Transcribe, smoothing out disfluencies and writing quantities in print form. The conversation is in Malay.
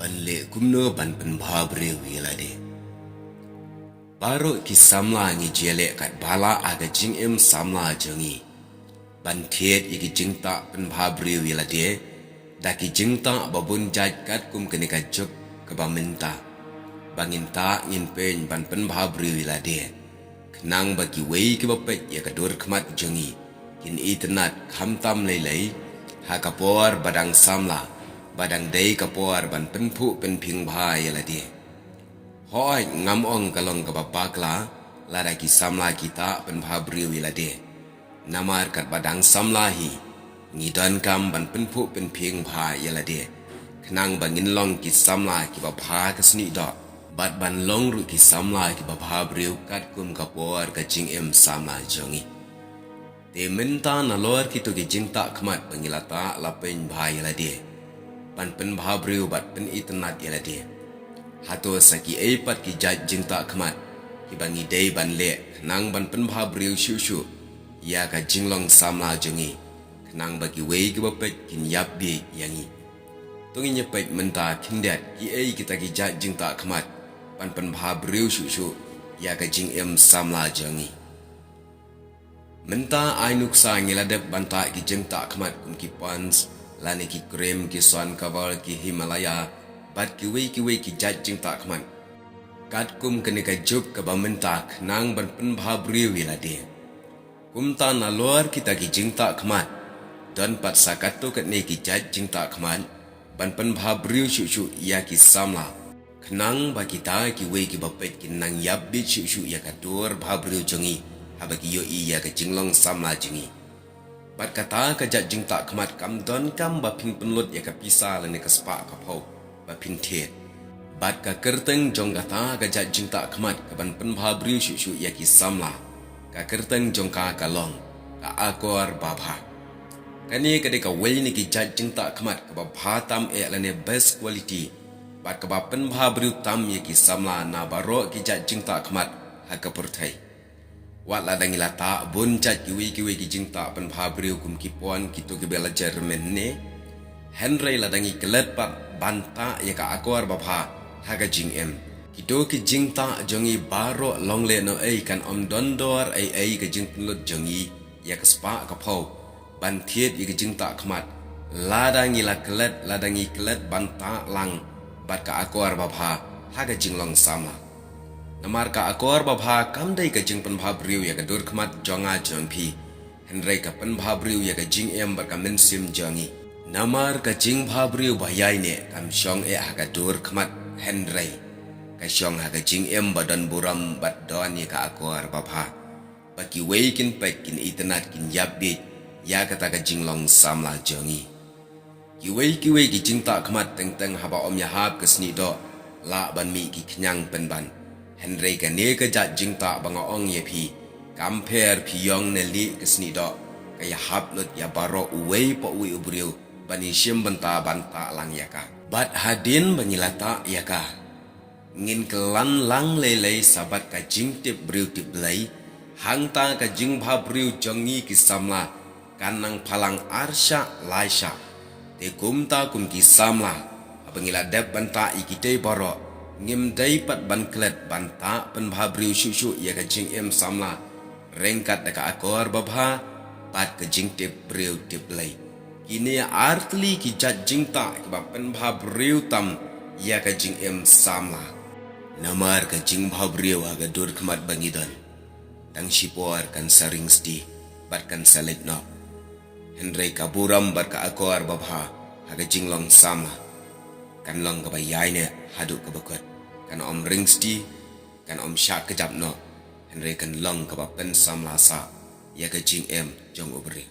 An le kumno ban pen bhabre wilade. Baro ki samla ngi jele kat bala aga jing em samla jongi. Ban thiet iki jingta pen bhabre wilade. Daki jingta babun jaj kat kum kenika jok kebaminta. Banginta ngin pen ban pen bhabre wilade. Kenang bagi wei ke bapet ya kadur kemat jongi. Kin itnat khamtam lei ha kapor badang samla. Badang day kapor ban penpu penping bhai la dia. Hoi ngam ong kalong kabapakla lada ki samla kita pen bhabriu la dia. Namar kat badang samla hi ngidan kam ban penpu penping bhai la dia. Kenang bangin long ki samla ki bapha kasni do. Bat ban long ru ki samla ki bhabriu kat kum kapor ka jing em samla jongi. Te minta na lor ki to ki jingta khmat pangilata la pen bhai la dia. Ban pen bhabriu bat pen itnat yala dia. Hato saki eipat ki jaj jingta khmat. Ki bangi day ban le nang ban pen bhabriu shu ya ka jinglong samla jongi. Nang bagi wei ki bapet kin yap bi yangi. Tungi nyepet menta kindet ki ei kita ki jaj jingta khmat. Ban pen bhabriu shu ya ka jing em samla jongi. Menta ainuk sa ngiladep banta ki jingta khmat kum ki pans. Lani ki krem ki swan kawal ki Himalaya bat ki wei ki jaj jingta khman kat kum kenika jup ka bamintak nang ban pen bhabriu la dia kumta na lor kita ki jingta khman dan pat sakato kat ne ki jaj jingta khman ban pen bhabriu shu ya ki samla khnang ba kita ki wei ki bapet ki nang yap bi shu ya ka dor bhabriu jongi habaki yo i ya ka jinglong samla jongi. Bat kata ka jat jingta khmat kam don kam ba ping penlut ya ka pisa la ne ka spa ka phau ba ping thiet. Bat ka kerteng jong kata ka jat jingta khmat ka ban pen bhabriu shu ya ki samla. Ka kerteng jong ka long ka akor babha. Kani ka de ka wei ni ki jat jingta khmat ka ba bha tam e la ne best quality. Bat ka ba pen bhabriu tam ya ki samla na baro ki jat jingta khmat ha ka purthai. Wat la dangi lata bun jat kiwi ki jingta pen bhabriu kum ki pon ki to ki bela Jerman ne Henry la dangi kelet pat banta ya ka akor babha haga jing em ki to ki jingta jongi baro long le no ei kan om dondor ei ka jing penlut jongi ya ka spa ka phau ban thiet ya ka jingta khmat la dangi kelet banta lang bat ka akor babha haga jinglong sama. Namar ka akor babha kam dai ka jing pen bhabriu ya ka dur khmat jonga jongpi Henry ka pen bhabriu ya ka jing em ba ka men sim jongi namar ka jing bhabriu bayai ne kam shong e ha ka dur khmat Henry ka shong ha ka jing em ba don buram bat don ya ka akor babha ba ki wei kin pek kin itnat kin yap bi ya ka ta ka jing long samla jongi ki wei ki jing ta khmat teng ha ba om ya hap ka sni do la ban mi ki khnyang pen ban Henry ka ne ka jat jingta banga ong ye phi compare phi yong ne li kisni do ka ya hap lut ya baro uwei po ui ubriu bani shim banta lang ya ka bat hadin banyilata ya ka ngin kelan lang lele sabat ka jing tip briu tip lei hangta ka jing bha briu jongi ki samla kanang phalang arsha laisha te kumta kum ki samla abangila dep banta ikite baro ngim dai pat ban klet banta pen bhabriu shu ya ka jing em samla rengkat da ka akor babha pat ka jing tip briu tip lei kini artli ki jat jingta ki ba pen bhabriu tam ya ka jing em samla namar ka jing bhabriu aga dur khmat bangidon dang shipor kan saring sti bat kan salit no Henry ka buram bat ka akor babha aga jinglong samla kan long ka bayai ne hadu ka bakot kan om ringsti kan om syak kejap no Henry kan long ka pen samla sa ya ka jing em jong ubri